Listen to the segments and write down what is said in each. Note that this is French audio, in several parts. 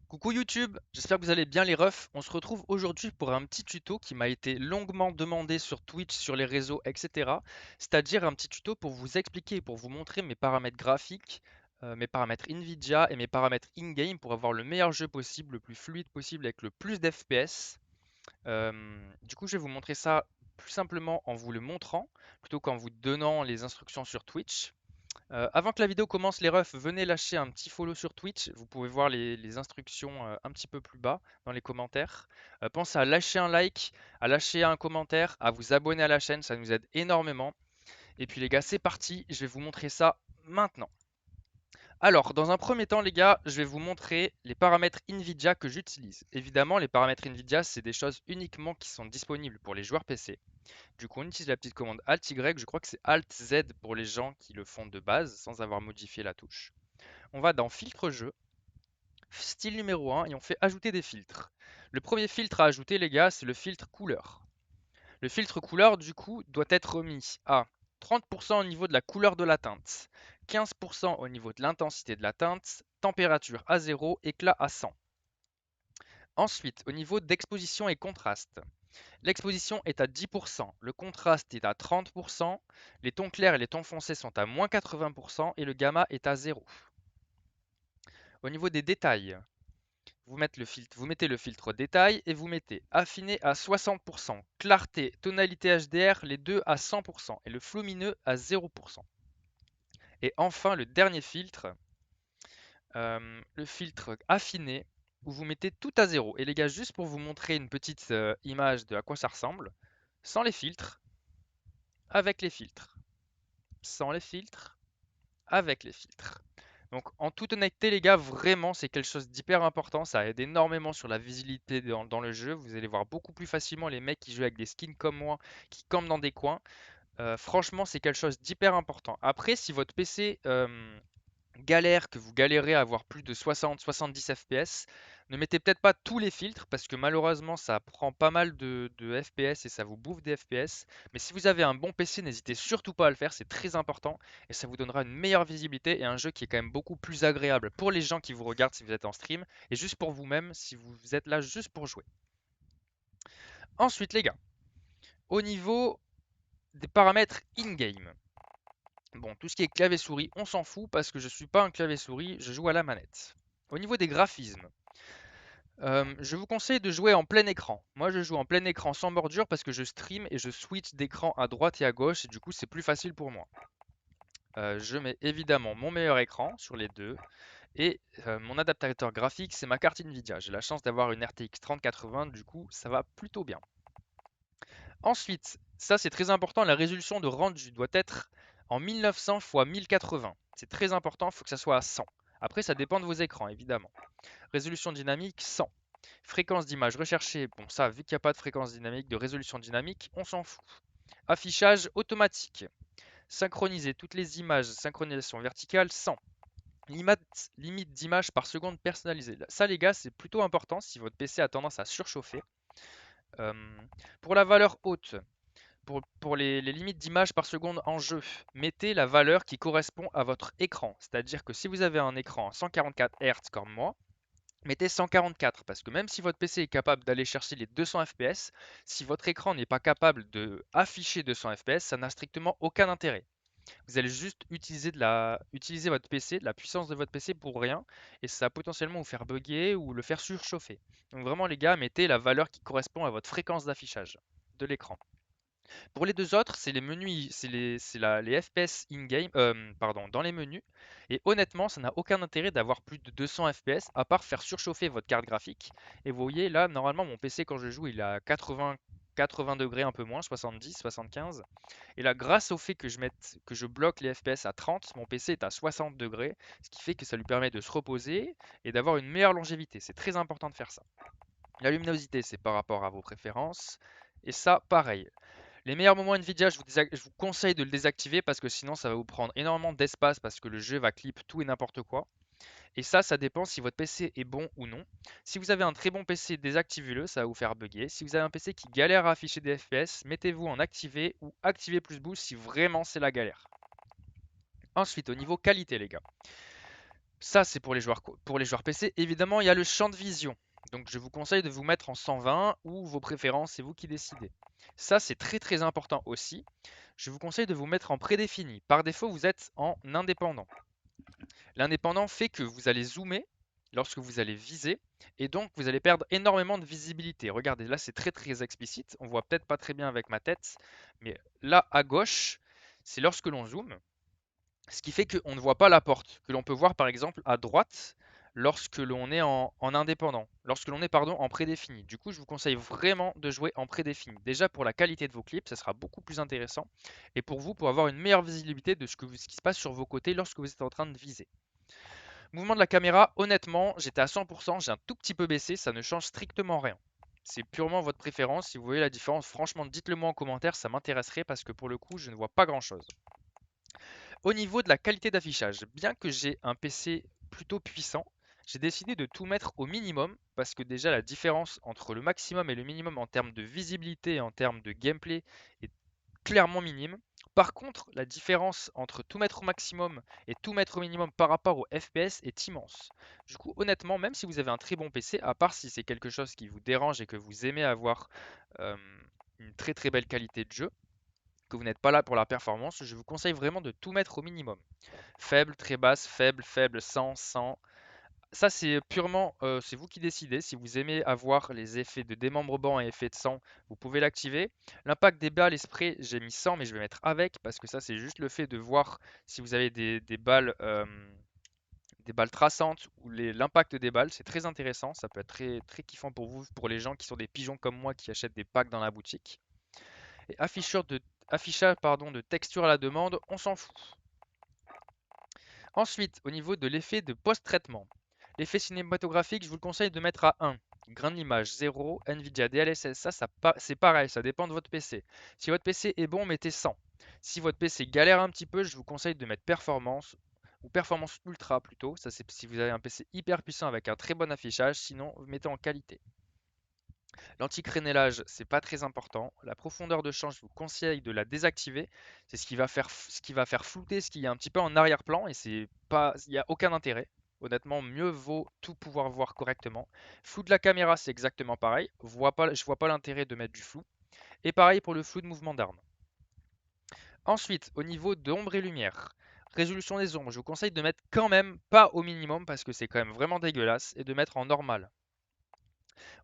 Coucou YouTube, j'espère que vous allez bien les refs. On se retrouve aujourd'hui pour un petit tuto qui m'a été longuement demandé sur Twitch, sur les réseaux, etc. C'est-à-dire un petit tuto pour vous expliquer et pour vous montrer mes paramètres graphiques, mes paramètres Nvidia et mes paramètres in-game pour avoir le meilleur jeu possible, le plus fluide possible avec le plus d'FPS. Du coup, je vais vous montrer ça plus simplement en vous le montrant plutôt qu'en vous donnant les instructions sur Twitch. Avant que la vidéo commence, les refs, venez lâcher un petit follow sur Twitch. Vous pouvez voir les instructions un petit peu plus bas dans les commentaires. Pensez à lâcher un like, à lâcher un commentaire, à vous abonner à la chaîne, ça nous aide énormément. Et puis les gars, c'est parti, je vais vous montrer ça maintenant. Alors, dans un premier temps, les gars, je vais vous montrer les paramètres Nvidia que j'utilise. Évidemment, les paramètres Nvidia, c'est des choses uniquement qui sont disponibles pour les joueurs PC. Du coup, on utilise la petite commande Alt-Y, je crois que c'est Alt-Z pour les gens qui le font de base sans avoir modifié la touche. On va dans Filtre jeu, style numéro 1 et on fait ajouter des filtres. Le premier filtre à ajouter, les gars, c'est le filtre couleur. Le filtre couleur, du coup, doit être remis à 30% au niveau de la couleur de la teinte, 15% au niveau de l'intensité de la teinte, température à 0, éclat à 100. Ensuite, au niveau d'exposition et contraste, l'exposition est à 10%, le contraste est à 30%, les tons clairs et les tons foncés sont à moins 80% et le gamma est à 0. Au niveau des détails, vous mettez le filtre détail et vous mettez affiné à 60%, clarté, tonalité HDR, les deux à 100% et le flou lumineux à 0%. Et enfin, le dernier filtre, le filtre affiné, où vous mettez tout à 0. Et les gars, juste pour vous montrer une petite image de à quoi ça ressemble, sans les filtres, avec les filtres, sans les filtres, avec les filtres. Donc en toute honnêteté les gars, vraiment c'est quelque chose d'hyper important, ça aide énormément sur la visibilité dans le jeu, vous allez voir beaucoup plus facilement les mecs qui jouent avec des skins comme moi, qui campent dans des coins. Franchement c'est quelque chose d'hyper important. Après si votre PC galère, que vous galérez à avoir plus de 60-70 FPS, ne mettez peut-être pas tous les filtres parce que malheureusement ça prend pas mal de FPS et ça vous bouffe des FPS. Mais si vous avez un bon PC, n'hésitez surtout pas à le faire, c'est très important et ça vous donnera une meilleure visibilité et un jeu qui est quand même beaucoup plus agréable pour les gens qui vous regardent si vous êtes en stream et juste pour vous-même si vous êtes là juste pour jouer. Ensuite les gars, au niveau des paramètres in-game. Bon, tout ce qui est clavier-souris, on s'en fout parce que je suis pas un clavier-souris, je joue à la manette. Au niveau des graphismes, je vous conseille de jouer en plein écran. Moi, je joue en plein écran sans bordure parce que je stream et je switch d'écran à droite et à gauche et du coup, c'est plus facile pour moi. Je mets évidemment mon meilleur écran sur les deux et mon adaptateur graphique, c'est ma carte Nvidia. J'ai la chance d'avoir une RTX 3080, du coup, ça va plutôt bien. Ensuite, ça c'est très important, la résolution de rendu doit être en 1900 x 1080. C'est très important, il faut que ça soit à 100. Après, ça dépend de vos écrans, évidemment. Résolution dynamique 100. Fréquence d'image recherchée, bon ça, vu qu'il n'y a pas de fréquence dynamique, de résolution dynamique, on s'en fout. Affichage automatique. Synchroniser toutes les images, synchronisation verticale 100. Limite d'images par seconde personnalisée. Ça les gars, c'est plutôt important si votre PC a tendance à surchauffer. Euh, pour la valeur haute, pour les limites d'images par seconde en jeu, mettez la valeur qui correspond à votre écran. C'est-à-dire que si vous avez un écran à 144 Hz comme moi, mettez 144 parce que même si votre PC est capable d'aller chercher les 200 FPS, si votre écran n'est pas capable de afficher 200 FPS, ça n'a strictement aucun intérêt. Vous allez juste utiliser votre PC, la puissance de votre PC pour rien, et ça va potentiellement vous faire bugger ou le faire surchauffer. Donc vraiment les gars, mettez la valeur qui correspond à votre fréquence d'affichage de l'écran. Pour les deux autres, c'est les menus, les FPS in-game, pardon, dans les menus. Et honnêtement, ça n'a aucun intérêt d'avoir plus de 200 FPS, à part faire surchauffer votre carte graphique. Et vous voyez, là, normalement, mon PC, quand je joue, il est à 80 degrés, un peu moins, 70, 75. Et là, grâce au fait que je bloque les FPS à 30, mon PC est à 60 degrés, ce qui fait que ça lui permet de se reposer et d'avoir une meilleure longévité. C'est très important de faire ça. La luminosité, c'est par rapport à vos préférences. Et ça, pareil. Les meilleurs moments Nvidia, je vous conseille de le désactiver parce que sinon ça va vous prendre énormément d'espace parce que le jeu va clip tout et n'importe quoi. Et ça dépend si votre PC est bon ou non. Si vous avez un très bon PC, désactivez-le, ça va vous faire bugger. Si vous avez un PC qui galère à afficher des FPS, mettez-vous en activé ou activé plus boost si vraiment c'est la galère. Ensuite, au niveau qualité, les gars. Ça, c'est pour les joueurs PC. Évidemment, il y a le champ de vision. Donc, je vous conseille de vous mettre en 120 ou vos préférences, c'est vous qui décidez. Ça, c'est très très important aussi. Je vous conseille de vous mettre en prédéfini. Par défaut, vous êtes en indépendant. L'indépendant fait que vous allez zoomer lorsque vous allez viser et donc vous allez perdre énormément de visibilité. Regardez, là c'est très très explicite. On voit peut-être pas très bien avec ma tête, mais là à gauche, c'est lorsque l'on zoome, ce qui fait qu'on ne voit pas la porte, que l'on peut voir par exemple à droite lorsque l'on est en indépendant, lorsque l'on est pardon en prédéfini. Du coup, je vous conseille vraiment de jouer en prédéfini. Déjà pour la qualité de vos clips, ça sera beaucoup plus intéressant et pour vous pour avoir une meilleure visibilité de ce qui se passe sur vos côtés lorsque vous êtes en train de viser. Mouvement de la caméra, honnêtement, j'étais à 100%, j'ai un tout petit peu baissé, ça ne change strictement rien. C'est purement votre préférence, si vous voyez la différence, franchement, dites-le moi en commentaire, ça m'intéresserait parce que pour le coup, je ne vois pas grand-chose. Au niveau de la qualité d'affichage, bien que j'ai un PC plutôt puissant, j'ai décidé de tout mettre au minimum parce que déjà la différence entre le maximum et le minimum en termes de visibilité et en termes de gameplay est clairement minime. Par contre, la différence entre tout mettre au maximum et tout mettre au minimum par rapport au FPS est immense. Du coup, honnêtement, même si vous avez un très bon PC, à part si c'est quelque chose qui vous dérange et que vous aimez avoir euh, une très très belle qualité de jeu, que vous n'êtes pas là pour la performance, je vous conseille vraiment de tout mettre au minimum. Faible, très basse, faible, faible, 100, 100. Ça, c'est purement, c'est vous qui décidez. Si vous aimez avoir les effets de démembrement et effets de sang, vous pouvez l'activer. L'impact des balles et sprays, j'ai mis 100, mais je vais mettre avec parce que ça, c'est juste le fait de voir si vous avez des balles traçantes ou l'impact des balles. C'est très intéressant. Ça peut être très, très kiffant pour vous, pour les gens qui sont des pigeons comme moi qui achètent des packs dans la boutique. Et affichage pardon, de texture à la demande, on s'en fout. Ensuite, au niveau de l'effet de post-traitement, l'effet cinématographique, je vous le conseille de mettre à 1. Grain de l'image 0, Nvidia DLSS, c'est pareil, ça dépend de votre PC. Si votre PC est bon, mettez 100. Si votre PC galère un petit peu, je vous conseille de mettre performance ou performance ultra plutôt. Ça c'est si vous avez un PC hyper puissant avec un très bon affichage, sinon vous mettez en qualité. L'anticrénelage, c'est pas très important. La profondeur de champ, je vous conseille de la désactiver. C'est ce qui va faire flouter ce qui est un petit peu en arrière-plan et c'est pas, il n'y a aucun intérêt. Honnêtement, mieux vaut tout pouvoir voir correctement. Flou de la caméra, c'est exactement pareil. Je vois pas l'intérêt de mettre du flou. Et pareil pour le flou de mouvement d'arme. Ensuite, au niveau d'ombre et lumière, résolution des ombres, je vous conseille de mettre quand même pas au minimum parce que c'est quand même vraiment dégueulasse et de mettre en normal.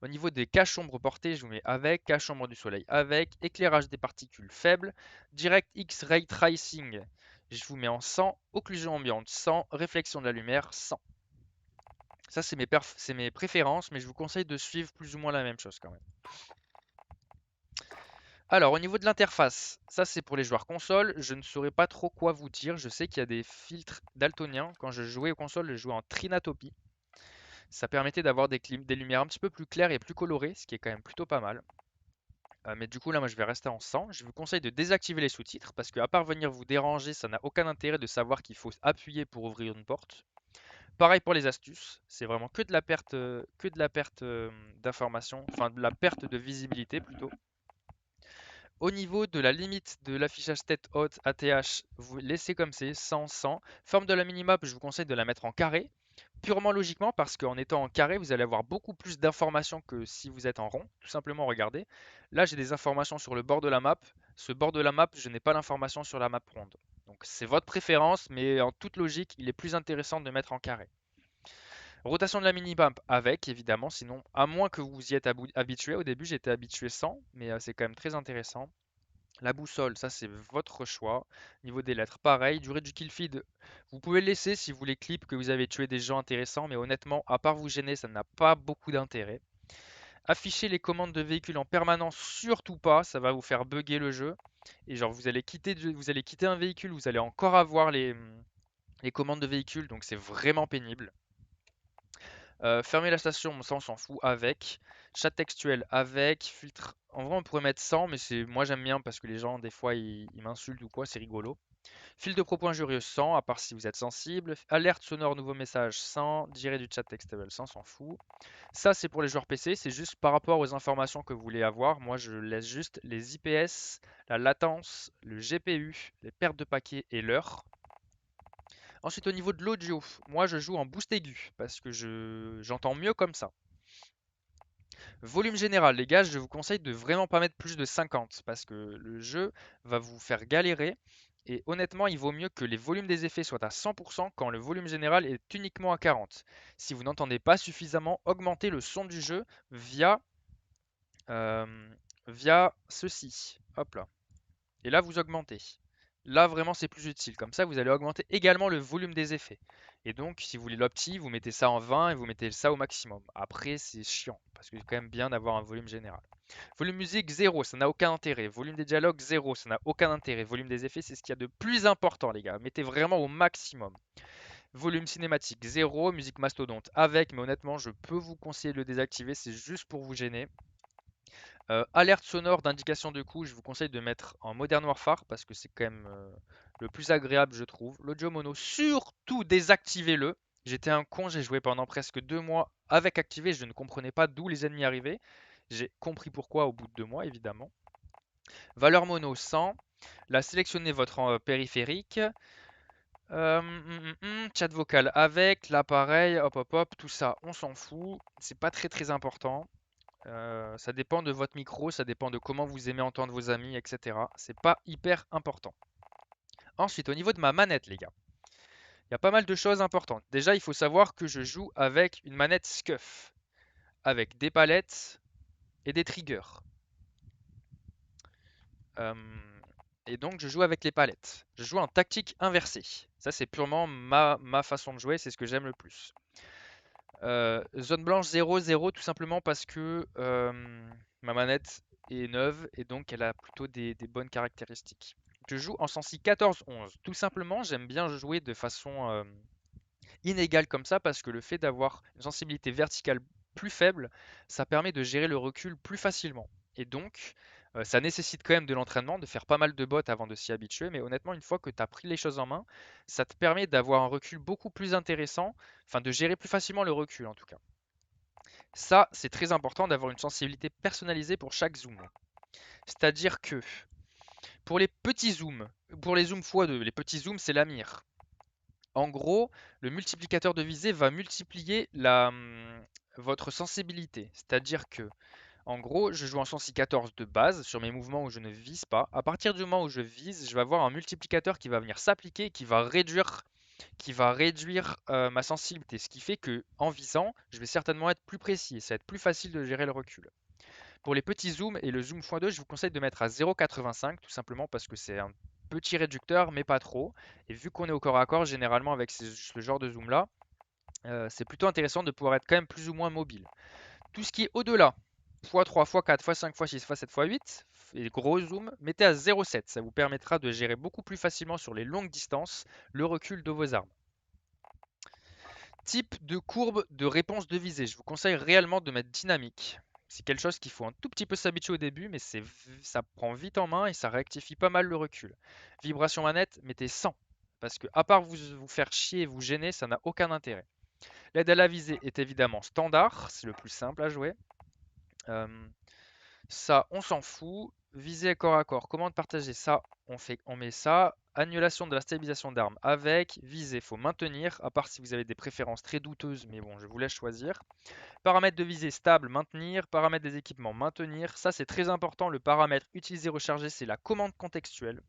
Au niveau des caches ombres portées, je vous mets avec, cache ombre du soleil avec, éclairage des particules faibles, DirectX Ray Tracing, je vous mets en 100, occlusion ambiante 100, réflexion de la lumière 100. Ça, c'est mes préférences, mais je vous conseille de suivre plus ou moins la même chose quand même. Alors, au niveau de l'interface, ça c'est pour les joueurs console. Je ne saurais pas trop quoi vous dire. Je sais qu'il y a des filtres daltoniens. Quand je jouais aux consoles, je jouais en Trinatopie. Ça permettait d'avoir des lumières un petit peu plus claires et plus colorées, ce qui est quand même plutôt pas mal. Mais du coup, là, moi, je vais rester en 100. Je vous conseille de désactiver les sous-titres parce qu'à part venir vous déranger, ça n'a aucun intérêt de savoir qu'il faut appuyer pour ouvrir une porte. Pareil pour les astuces, c'est vraiment que de la perte d'information, enfin de la perte de visibilité plutôt. Au niveau de la limite de l'affichage tête haute ATH, vous laissez comme c'est, 100, 100. Forme de la minimap, je vous conseille de la mettre en carré. Purement logiquement, parce qu'en étant en carré, vous allez avoir beaucoup plus d'informations que si vous êtes en rond. Tout simplement, regardez. Là, j'ai des informations sur le bord de la map. Ce bord de la map, je n'ai pas l'information sur la map ronde. Donc c'est votre préférence, mais en toute logique, il est plus intéressant de mettre en carré. Rotation de la mini-map avec, évidemment, sinon, à moins que vous y êtes habitué. Au début, j'étais habitué sans, mais c'est quand même très intéressant. La boussole, ça c'est votre choix. Niveau des lettres, pareil. Durée du kill feed, vous pouvez le laisser si vous voulez clip que vous avez tué des gens intéressants, mais honnêtement, à part vous gêner, ça n'a pas beaucoup d'intérêt. Afficher les commandes de véhicule en permanence, surtout pas, ça va vous faire bugger le jeu. Et genre, vous allez quitter un véhicule, vous allez encore avoir les commandes de véhicule, donc c'est vraiment pénible. Fermer la station, ça on s'en fout avec. Chat textuel avec. Filtre. En vrai, on pourrait mettre 100, mais moi j'aime bien parce que les gens, des fois, ils m'insultent ou quoi, c'est rigolo. Fil de propos injurieux 100, à part si vous êtes sensible. Alerte sonore, nouveau message 100. Direct du chat textable 100, s'en fout. Ça, c'est pour les joueurs PC, c'est juste par rapport aux informations que vous voulez avoir. Moi, je laisse juste les IPS, la latence, le GPU, les pertes de paquets et l'heure. Ensuite, au niveau de l'audio, moi je joue en boost aigu parce que j'entends mieux comme ça. Volume général, les gars, je vous conseille de vraiment pas mettre plus de 50 parce que le jeu va vous faire galérer. Et honnêtement, il vaut mieux que les volumes des effets soient à 100% quand le volume général est uniquement à 40. Si vous n'entendez pas suffisamment, augmentez le son du jeu via, euh, via ceci. Hop là. Et là, vous augmentez. Là, vraiment, c'est plus utile. Comme ça, vous allez augmenter également le volume des effets. Et donc, si vous voulez l'opti, vous mettez ça en 20 et vous mettez ça au maximum. Après, c'est chiant, parce que c'est quand même bien d'avoir un volume général. Volume musique, 0, ça n'a aucun intérêt. Volume des dialogues, 0, ça n'a aucun intérêt. Volume des effets, c'est ce qu'il y a de plus important, les gars. Mettez vraiment au maximum. Volume cinématique, 0, musique mastodonte avec, mais honnêtement, je peux vous conseiller de le désactiver, c'est juste pour vous gêner. Alerte sonore d'indication de coup, je vous conseille de mettre en Modern Warfare parce que c'est quand même le plus agréable, je trouve. L'audio mono, surtout désactivez-le. J'étais un con, j'ai joué pendant presque 2 mois avec activé, je ne comprenais pas d'où les ennemis arrivaient. J'ai compris pourquoi au bout de 2 mois, évidemment. Valeur mono 100. Là, sélectionnez votre périphérique. Chat vocal avec, l'appareil, hop hop hop, tout ça, on s'en fout. C'est pas très très important. Ça dépend de votre micro, ça dépend de comment vous aimez entendre vos amis, etc. C'est pas hyper important. Ensuite, au niveau de ma manette, les gars, il y a pas mal de choses importantes. Déjà, il faut savoir que je joue avec une manette SCUF, avec des palettes et des triggers. Euh, et donc, je joue avec les palettes. Je joue en tactique inversée. Ça, c'est purement ma façon de jouer, c'est ce que j'aime le plus. Zone blanche 0-0 tout simplement parce que ma manette est neuve et donc elle a plutôt des bonnes caractéristiques. Je joue en sensi 14-11. Tout simplement, j'aime bien jouer de façon inégale comme ça parce que le fait d'avoir une sensibilité verticale plus faible, ça permet de gérer le recul plus facilement. Et donc, ça nécessite quand même de l'entraînement, de faire pas mal de bots avant de s'y habituer, mais honnêtement, une fois que tu as pris les choses en main, ça te permet d'avoir un recul beaucoup plus intéressant, enfin de gérer plus facilement le recul en tout cas. Ça, c'est très important d'avoir une sensibilité personnalisée pour chaque zoom. C'est-à-dire que pour les petits zooms, pour les zooms x2, les petits zooms, c'est la mire. En gros, le multiplicateur de visée va multiplier votre sensibilité. C'est-à-dire que, en gros, je joue en sensi 14 de base sur mes mouvements où je ne vise pas. À partir du moment où je vise, je vais avoir un multiplicateur qui va venir s'appliquer, qui va réduire ma sensibilité. Ce qui fait que, en visant, je vais certainement être plus précis et ça va être plus facile de gérer le recul. Pour les petits zooms et le zoom x2, je vous conseille de mettre à 0,85 tout simplement parce que c'est un petit réducteur mais pas trop. Et vu qu'on est au corps à corps, généralement avec ce genre de zoom là, c'est plutôt intéressant de pouvoir être quand même plus ou moins mobile. Tout ce qui est au-delà, x3, x4, x5, x6, x7, x8, et gros zoom, mettez à 0,7. Ça vous permettra de gérer beaucoup plus facilement sur les longues distances le recul de vos armes. Type de courbe de réponse de visée. Je vous conseille réellement de mettre dynamique. C'est quelque chose qu'il faut un tout petit peu s'habituer au début, mais ça prend vite en main et ça rectifie pas mal le recul. Vibration manette, mettez 100. Parce que à part vous faire chier et vous gêner, ça n'a aucun intérêt. L'aide à la visée est évidemment standard, c'est le plus simple à jouer. Euh, Ça, on s'en fout. Viser corps à corps. Comment partager ça? On met ça. Annulation de la stabilisation d'armes avec. Viser, faut maintenir. À part si vous avez des préférences très douteuses, mais bon, je vous laisse choisir. Paramètres de visée stable, maintenir. Paramètres des équipements, maintenir. Ça, c'est très important. Le paramètre utiliser, recharger, c'est la commande contextuelle.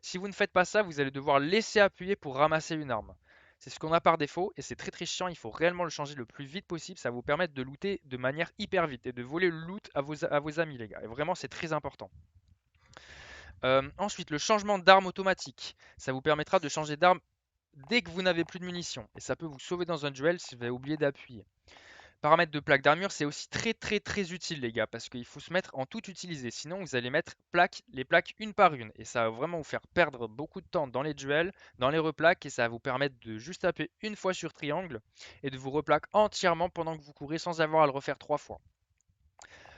Si vous ne faites pas ça, vous allez devoir laisser appuyer pour ramasser une arme. C'est ce qu'on a par défaut et c'est très très chiant, il faut réellement le changer le plus vite possible, ça va vous permettre de looter de manière hyper vite et de voler le loot à vos amis les gars. Et vraiment c'est très important. Ensuite, le changement d'arme automatique, ça vous permettra de changer d'arme dès que vous n'avez plus de munitions et ça peut vous sauver dans un duel si vous avez oublié d'appuyer. Paramètres de plaque d'armure, c'est aussi très très très utile les gars, parce qu'il faut se mettre en tout utiliser, sinon vous allez mettre les plaques une par une, et ça va vraiment vous faire perdre beaucoup de temps dans les duels, dans les replaques, et ça va vous permettre de juste taper une fois sur triangle, et de vous replaque entièrement pendant que vous courez sans avoir à le refaire 3 fois.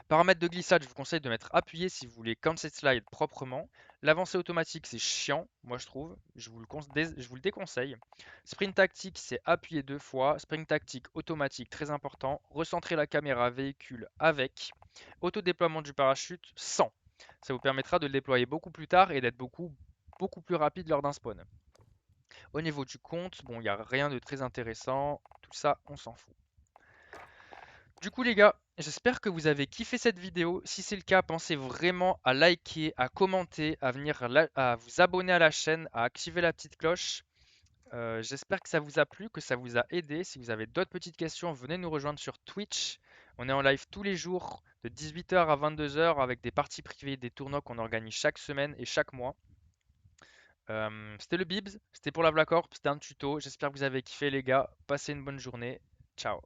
Paramètres de glissade, je vous conseille de mettre appuyé si vous voulez cancel slide proprement. L'avancée automatique, c'est chiant, moi je trouve. Je vous le déconseille. Sprint tactique, c'est appuyer 2 fois. Sprint tactique automatique, très important. Recentrer la caméra véhicule avec. Autodéploiement du parachute, sans. Ça vous permettra de le déployer beaucoup plus tard et d'être beaucoup plus rapide lors d'un spawn. Au niveau du compte, bon, il n'y a rien de très intéressant. Tout ça, on s'en fout. Du coup, les gars, j'espère que vous avez kiffé cette vidéo. Si c'est le cas, pensez vraiment à liker, à commenter, à vous abonner à la chaîne, à activer la petite cloche. J'espère que ça vous a plu, que ça vous a aidé. Si vous avez d'autres petites questions, venez nous rejoindre sur Twitch. On est en live tous les jours de 18h à 22h avec des parties privées, des tournois qu'on organise chaque semaine et chaque mois. C'était le Bibs, c'était pour la Black Corp, c'était un tuto. J'espère que vous avez kiffé les gars. Passez une bonne journée. Ciao.